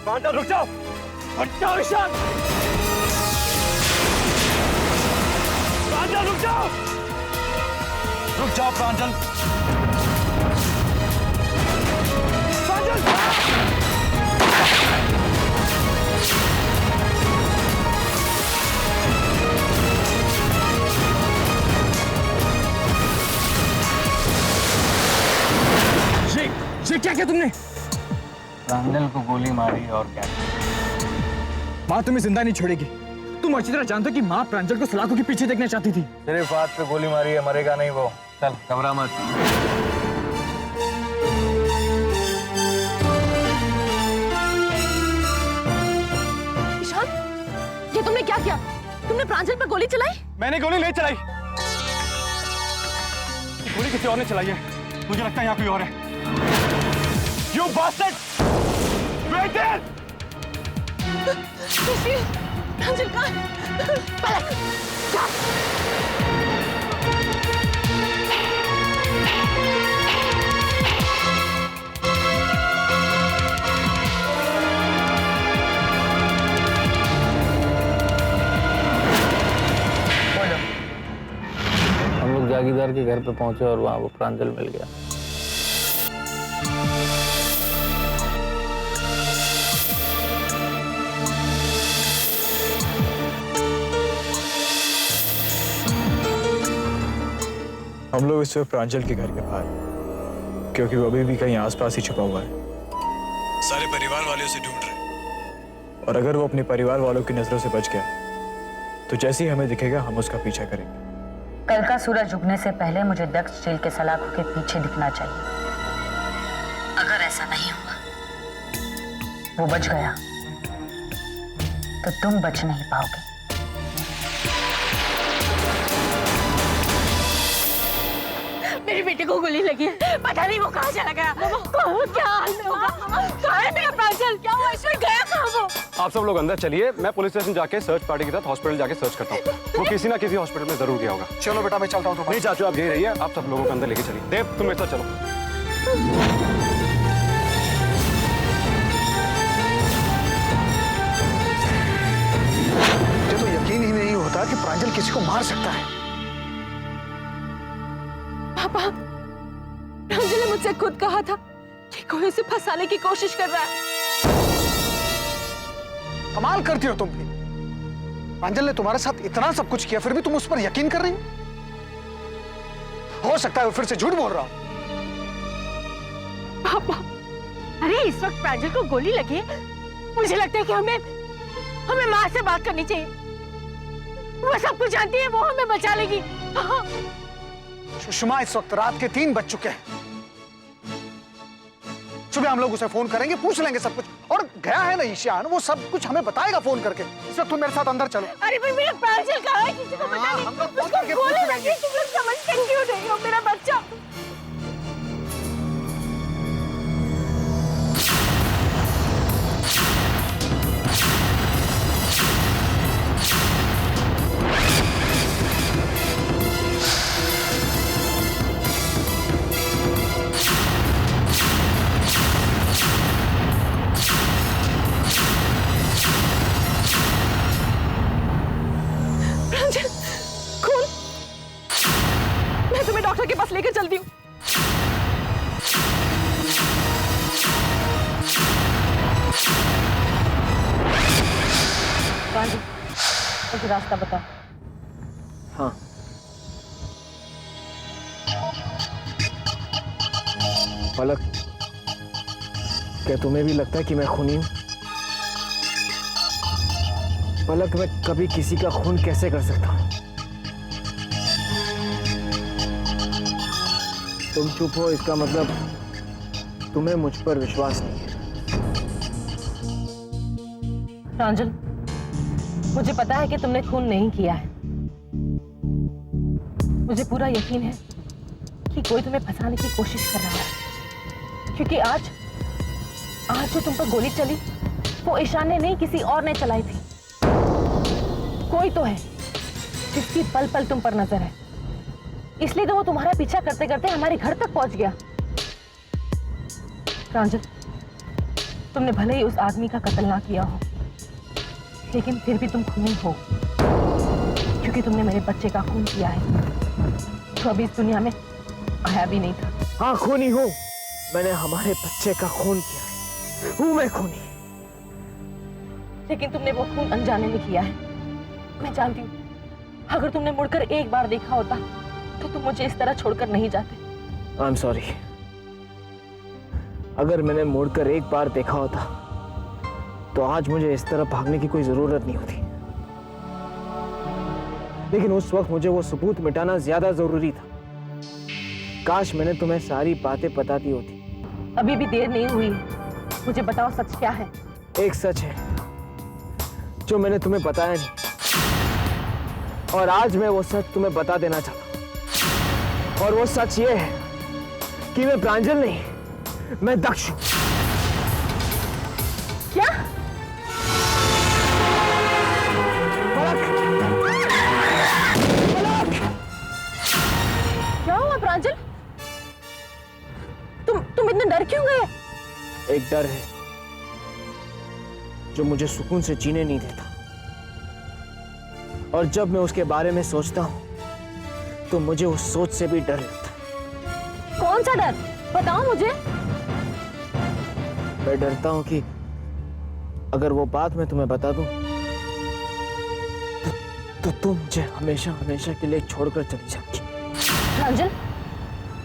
प्रांजल रुक जाओ, हट जाओ ईशान। प्रांजल रुक जाओ, रुक जाओ प्रांजल। प्रांजल ये क्या किया तुमने? प्रांजल को गोली मारी और क्या? माँ तुम्हें जिंदा नहीं छोड़ेगी। तुम अच्छी तरह जानते हो कि माँ प्रांजल को सलाखों के पीछे देखना चाहती थी। सिर्फ हाथ पे गोली मारी है, मरेगा नहीं वो। चल घबरा मत। ईशान, ये तुमने क्या किया? तुमने प्रांजल पर गोली चलाई? मैंने गोली नहीं चलाई, गोली किसी और ने चलाई है। मुझे लगता है यहाँ कोई और है। You bastard! Right there! प्रांजल कहाँ? पलक! जा! हम लोग जागीरदार के घर पे पहुंचे और वहां वो प्रांजल मिल गया। हम लोग इस वक्त प्रांजल के घर के बाहर, क्योंकि वो अभी भी कहीं आसपास ही छुपा हुआ है। सारे परिवार वाले उसे ढूंढ रहे, और अगर वो अपने परिवार वालों की नजरों से बच गया तो जैसे ही हमें दिखेगा हम उसका पीछा करेंगे। कल का सूरज उगने से पहले मुझे दक्ष जेल के सलाखों के पीछे दिखना चाहिए। अगर ऐसा नहीं हुआ, वो बच गया, तो तुम बच नहीं पाओगे। मेरी बेटी को गोली लगी है, पता नहीं वो कहाँ चला गया। क्या हाल में होगा? कहाँ है मेरा प्रांजल? क्या हुआ? इसमें गया कहाँ वो? आप सब लोग अंदर चलिए, मैं पुलिस स्टेशन जाके सर्च पार्टी के साथ हॉस्पिटल जाके सर्च करता हूँ। वो किसी ना किसी हॉस्पिटल में जरूर गया होगा। चलो बेटा, मैं चलता हूँ। नहीं चाचू, आप यही रहिए, आप सब लोगों को अंदर लेके चलिए। देव, तुम मेरे साथ चलो। मुझे तो यकीन ही नहीं होता कि प्रांजल किसी को मार सकता है। पापा, प्रांजल ने मुझसे खुद कहा था कि कोई उसे फंसाने की कोशिश कर रहा है। कमाल करती हो तुम भी। प्रांजल ने तुम्हारे साथ इतना सब कुछ किया, फिर भी तुम उस पर यकीन कर रही हो सकता है वो फिर से झूठ बोल रहा हो। पापा, अरे इस वक्त प्रांजल को गोली लगी है, मुझे लगता है कि हमें माँ से बात करनी चाहिए। वो सब कुछ जानती है, वो हमें बचा लेगी। सुषमा, इस वक्त रात के 3 बज चुके हैं। सुबह हम लोग उसे फोन करेंगे, पूछ लेंगे सब कुछ। और गया है ना ईशान, वो सब कुछ हमें बताएगा फोन करके। इस वक्त तुम मेरे साथ अंदर चलो। अरे भाई, मेरा प्रांजल कहाँ है? किसी को पता नहीं। हम लोग फोन करके उसको पूछ गोली लेंगे। लगी, तुम लोग समझते क्यों नहीं हो? मेरा बच्चा। खून, मैं तुम्हें डॉक्टर के पास लेकर चलती हूँ। मुझे रास्ता बता। हाँ, पलक, क्या तुम्हें भी लगता है कि मैं खूनी हूँ? पलक, मैं कभी किसी का खून कैसे कर सकता हूँ? तुम चुप हो, इसका मतलब तुम्हें मुझ पर विश्वास नहीं है। प्रांजल, मुझे पता है कि तुमने खून नहीं किया है। मुझे पूरा यकीन है कि कोई तुम्हें फंसाने की कोशिश कर रहा है, क्योंकि आज जो तुम पर गोली चली वो ईशान ने नहीं, किसी और ने चलाई थी। कोई तो है जिसकी पल पल तुम पर नजर है, इसलिए तो वो तुम्हारा पीछा करते करते हमारे घर तक पहुंच गया। प्रांजल, तुमने भले ही उस आदमी का कत्ल ना किया हो, लेकिन फिर भी तुम खूनी हो, क्योंकि तुमने मेरे बच्चे का खून किया है जो अभी इस दुनिया में आया भी नहीं था। हाँ खूनी हूँ, मैंने हमारे बच्चे का खून किया है, हूँ मैं खूनी। लेकिन तुमने वो खून अनजाने में किया है। मैं जानती हूँ, अगर तुमने मुड़कर एक बार देखा होता तो तुम मुझे इस तरह छोड़कर नहीं जाते। I am sorry. अगर मैंने मुड़कर एक बार देखा होता तो आज मुझे इस तरह भागने की कोई जरूरत नहीं होती। लेकिन उस वक्त मुझे वो सबूत मिटाना ज्यादा जरूरी था। काश मैंने तुम्हें सारी बातें बता दी होती। अभी भी देर नहीं हुई है, मुझे बताओ सच क्या है। एक सच है जो मैंने तुम्हें बताया नहीं, और आज मैं वो सच तुम्हें बता देना चाहता हूं। और वो सच ये है कि मैं प्रांजल नहीं, मैं दक्ष हूं। क्या? क्या हुआ प्रांजल? तुम इतने डर क्यों गए? एक डर है जो मुझे सुकून से जीने नहीं देता, और जब मैं उसके बारे में सोचता हूं तो मुझे उस सोच से भी डर लगता है। कौन सा डर? बताओ मुझे। मैं डरता हूं कि अगर वो बात मैं तुम्हें बता दूं तो तुम मुझे हमेशा हमेशा के लिए छोड़कर चली जाओगी। प्रांजल,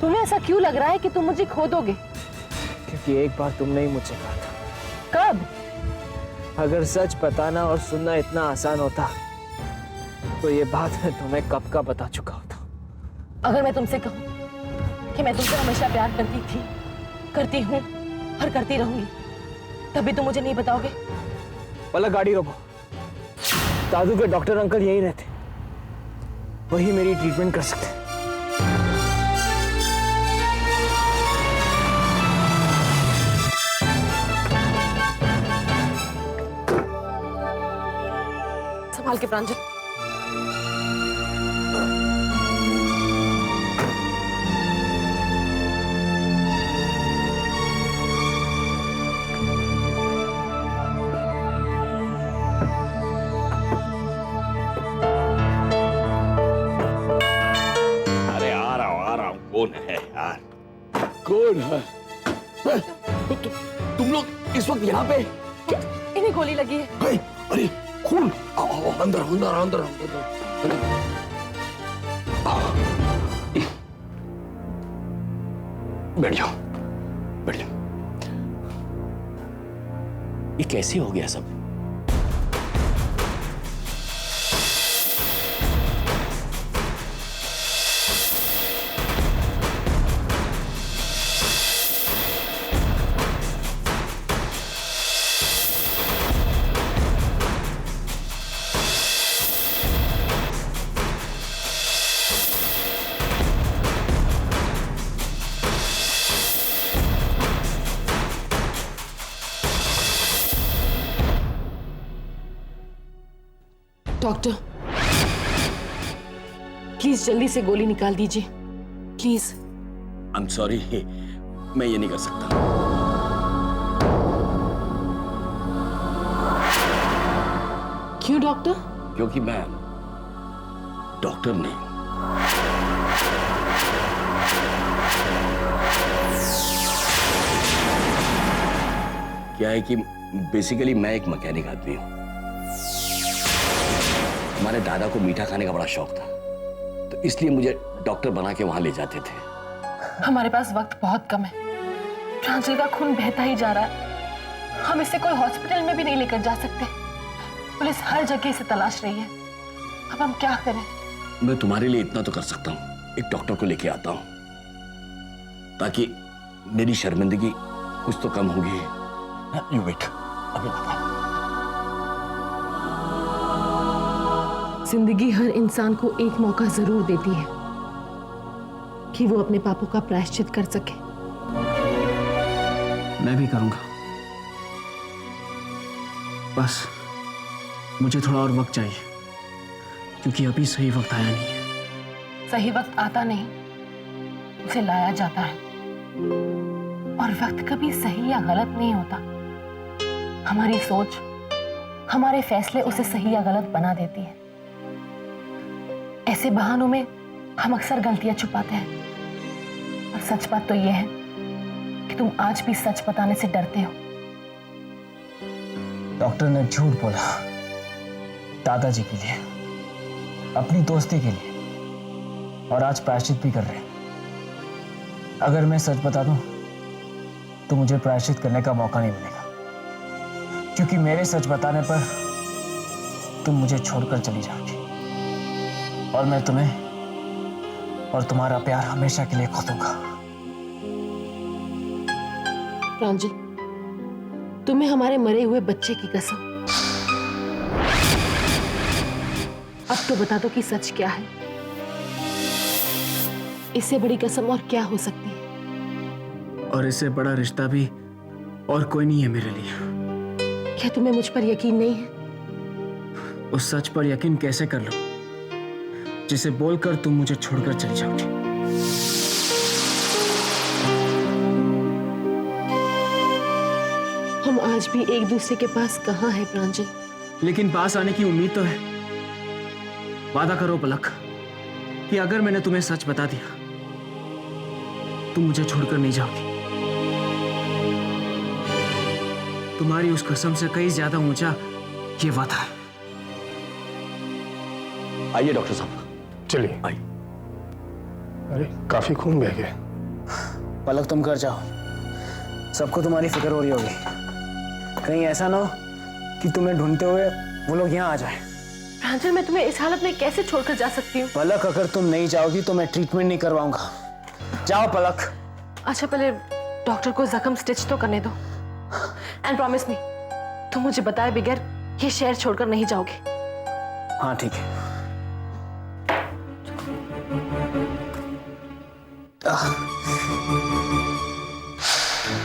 तुम्हें ऐसा क्यों लग रहा है कि तुम मुझे खो दोगे? क्योंकि एक बार तुमने ही मुझसे कहा था। कब? अगर सच बताना और सुनना इतना आसान होता तो ये बात मैं तुम्हें कब का बता चुका होता। अगर मैं तुमसे कहूं कि मैं तुमसे हमेशा प्यार करती थी, करती हूं और करती रहूंगी, तभी तुम मुझे नहीं बताओगे? पलक गाड़ी रोको। दादू के डॉक्टर अंकल यहीं रहते, वही मेरी ट्रीटमेंट कर सकते। संभाल के प्रांजल। अरे आ रहा हूँ। कौन है यार? कौन है? तुम लोग इस वक्त यहाँ पे? इन्हें गोली लगी है। अरे खून! आओ, आओ, अंदर अंदर अंदर अंदर। बैठ जाओ, बैठ जाओ। ये कैसे हो गया सब? डॉक्टर, प्लीज जल्दी से गोली निकाल दीजिए, प्लीज। आई एम सॉरी, मैं ये नहीं कर सकता। क्यों डॉक्टर? क्योंकि मैं डॉक्टर नहीं। क्या है कि बेसिकली मैं एक मैकेनिक आदमी हूं। हमारे दादा को मीठा खाने का बड़ा शौक था, तो इसलिए मुझे डॉक्टर बना के वहां ले जाते थे। हमारे पास वक्त बहुत कम है। प्रांजल का खून बहता ही जा रहा है। हम इसे कोई हॉस्पिटल में भी नहीं लेकर जा सकते। पुलिस हर जगह इसे तलाश रही है। अब हम क्या करें? मैं तुम्हारे लिए इतना तो कर सकता हूँ, एक डॉक्टर को लेके आता हूँ, ताकि मेरी शर्मिंदगी कुछ तो कम होगी। यू वेट, अभी आता हूं। जिंदगी हर इंसान को एक मौका जरूर देती है कि वो अपने पापों का प्रायश्चित कर सके। मैं भी करूंगा, बस मुझे थोड़ा और वक्त चाहिए, क्योंकि अभी सही वक्त आया नहीं है। सही वक्त आता नहीं, उसे लाया जाता है। और वक्त कभी सही या गलत नहीं होता, हमारी सोच, हमारे फैसले उसे सही या गलत बना देती है। ऐसे बहानों में हम अक्सर गलतियां छुपाते हैं। और सच बात तो यह है कि तुम आज भी सच बताने से डरते हो। डॉक्टर ने झूठ बोला दादाजी के लिए, अपनी दोस्ती के लिए, और आज प्रायश्चित भी कर रहे हैं। अगर मैं सच बता दूं तो मुझे प्रायश्चित करने का मौका नहीं मिलेगा, क्योंकि मेरे सच बताने पर तुम मुझे छोड़कर चली जाओगी और मैं तुम्हें और तुम्हारा प्यार हमेशा के लिए खो दूंगा। प्रांजल, तुम्हें हमारे मरे हुए बच्चे की कसम, अब तो बता दो कि सच क्या है। इससे बड़ी कसम और क्या हो सकती है? और इससे बड़ा रिश्ता भी और कोई नहीं है मेरे लिए। क्या तुम्हें मुझ पर यकीन नहीं है? उस सच पर यकीन कैसे कर लो जिसे बोलकर तुम मुझे छोड़कर चली जाओगी? हम आज भी एक दूसरे के पास कहाँ हैं प्रांजल? लेकिन पास आने की उम्मीद तो है। वादा करो पलक कि अगर मैंने तुम्हें सच बता दिया तुम मुझे छोड़कर नहीं जाओगी। तुम्हारी उस कसम से कई ज्यादा ऊंचा ये वादा है। आइए डॉक्टर साहब। चलिए। आइए। अरे काफी खून बह गया। पलक तुम घर जाओ, सबको तुम्हारी फिक्र हो रही होगी। कहीं ऐसा ना हो कि तुम्हें ढूंढते हुए वो लोग यहाँ आ जाए। प्रांजल, मैं तुम्हें इस हालत में कैसे छोड़कर जा सकती हूँ? पलक, अगर तुम नहीं जाओगी तो मैं ट्रीटमेंट नहीं करवाऊंगा। जाओ पलक। अच्छा, पहले डॉक्टर को जख्म स्टिच तो करने दो। एंड प्रॉमिस मी, तुम मुझे बताए बगैर ये शहर छोड़कर नहीं जाओगे। हाँ ठीक है।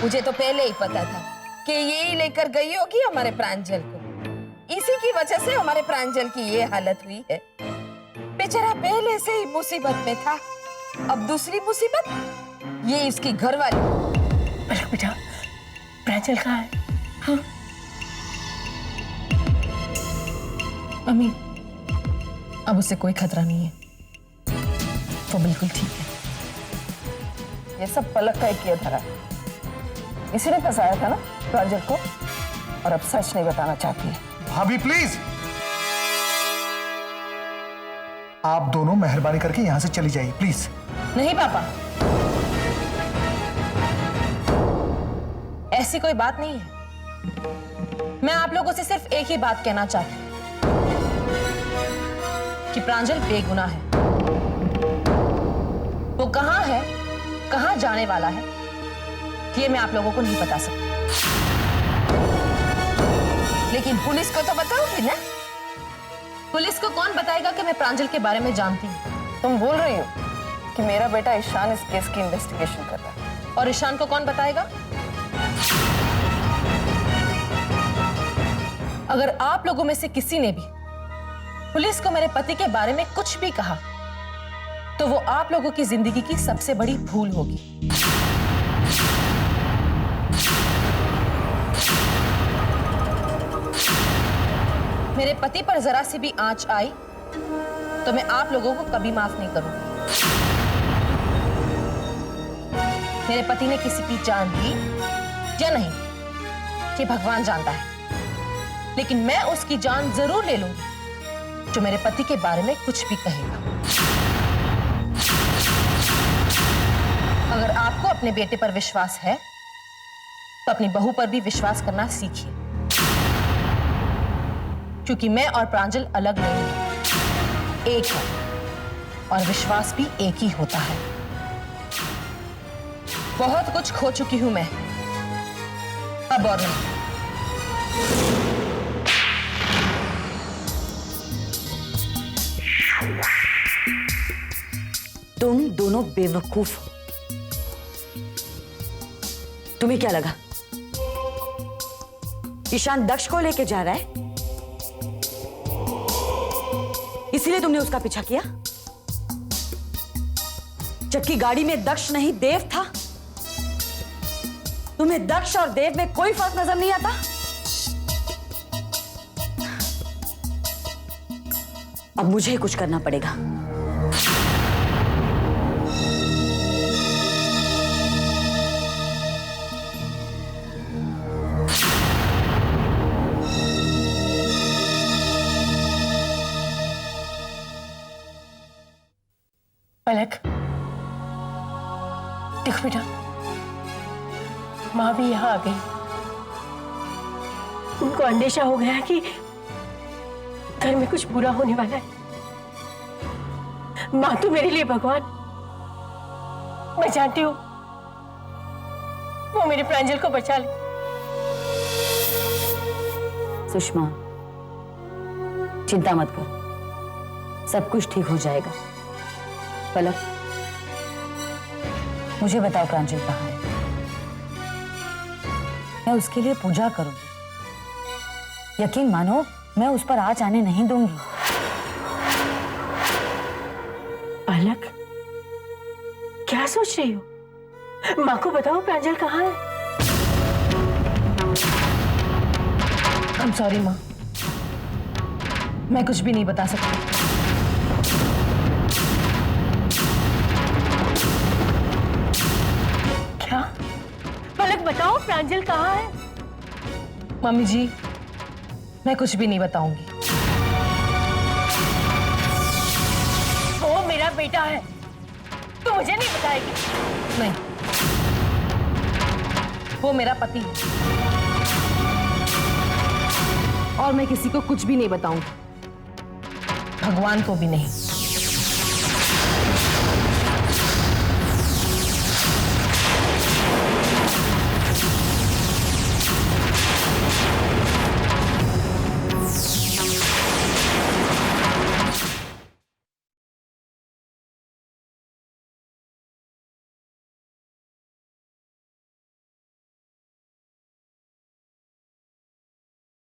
मुझे तो पहले ही पता था कि यही लेकर गई होगी हमारे प्रांजल को। इसी की वजह से हमारे प्रांजल की ये हालत हुई है। बेचारा पहले से ही मुसीबत में था, अब दूसरी मुसीबत ये इसकी घरवाली। पलक बेटा, प्रांजल कहाँ है? हाँ? अम्मी, अब उसे कोई खतरा नहीं है, वो बिल्कुल ठीक है। ये सब पलक का ही किया धरा। इसी ने फंसाया था ना प्रांजल को, और अब सच नहीं बताना चाहती है। भाभी प्लीज, आप दोनों मेहरबानी करके यहां से चली जाइए प्लीज। नहीं पापा, ऐसी कोई बात नहीं है। मैं आप लोगों से सिर्फ एक ही बात कहना चाहती हूं कि प्रांजल बेगुनाह है। वो कहां है, कहां जाने वाला है, ये मैं आप लोगों को नहीं बता सकती। लेकिन पुलिस को तो बताओगी ना? पुलिस को कौन बताएगा कि मैं प्रांजल के बारे में जानती हूँ? तुम बोल रही हो कि मेरा बेटा ईशान इस केस की इन्वेस्टिगेशन कर रहा है। और ईशान को कौन बताएगा? अगर आप लोगों में से किसी ने भी पुलिस को मेरे पति के बारे में कुछ भी कहा तो वो आप लोगों की जिंदगी की सबसे बड़ी भूल होगी। मेरे पति पर जरा सी भी आंच आई तो मैं आप लोगों को कभी माफ नहीं करूंगी। मेरे पति ने किसी की जान ली या नहीं ये भगवान जानता है, लेकिन मैं उसकी जान जरूर ले लूंगी जो मेरे पति के बारे में कुछ भी कहेगा। अगर आपको अपने बेटे पर विश्वास है तो अपनी बहू पर भी विश्वास करना सीखिए, क्योंकि मैं और प्रांजल अलग नहीं है, एक है, और विश्वास भी एक ही होता है। बहुत कुछ खो चुकी हूं मैं, अब और नहीं। तुम दोनों बेवकूफ हो। तुम्हें क्या लगा ईशान दक्ष को लेके जा रहा है, इसीलिए तुमने उसका पीछा किया? जबकि गाड़ी में दक्ष नहीं देव था। तुम्हें दक्ष और देव में कोई फर्क नजर नहीं आता? अब मुझे ही कुछ करना पड़ेगा। पलक, देख बेटा, माँ भी यहाँ आ गई। उनको अंदेशा हो गया कि घर में कुछ बुरा होने वाला है। माँ तो मेरे लिए भगवान, मैं जानती हूँ वो मेरे प्रांजल को बचा ले। सुषमा, चिंता मत कर, सब कुछ ठीक हो जाएगा। पलक, मुझे बताओ प्रांजल कहाँ है? मैं उसके लिए पूजा करूंगी। यकीन मानो, मैं उस पर आँच आने नहीं दूंगी। पलक, क्या सोच रही हो? माँ को बताओ प्रांजल कहाँ है। I'm sorry माँ, मैं कुछ भी नहीं बता सकती। क्या? पलक बताओ प्रांजल कहाँ है? मम्मी जी, मैं कुछ भी नहीं बताऊंगी। वो मेरा बेटा है, तो मुझे नहीं बताएगी? नहीं, वो मेरा पति है और मैं किसी को कुछ भी नहीं बताऊंगी, भगवान को भी नहीं।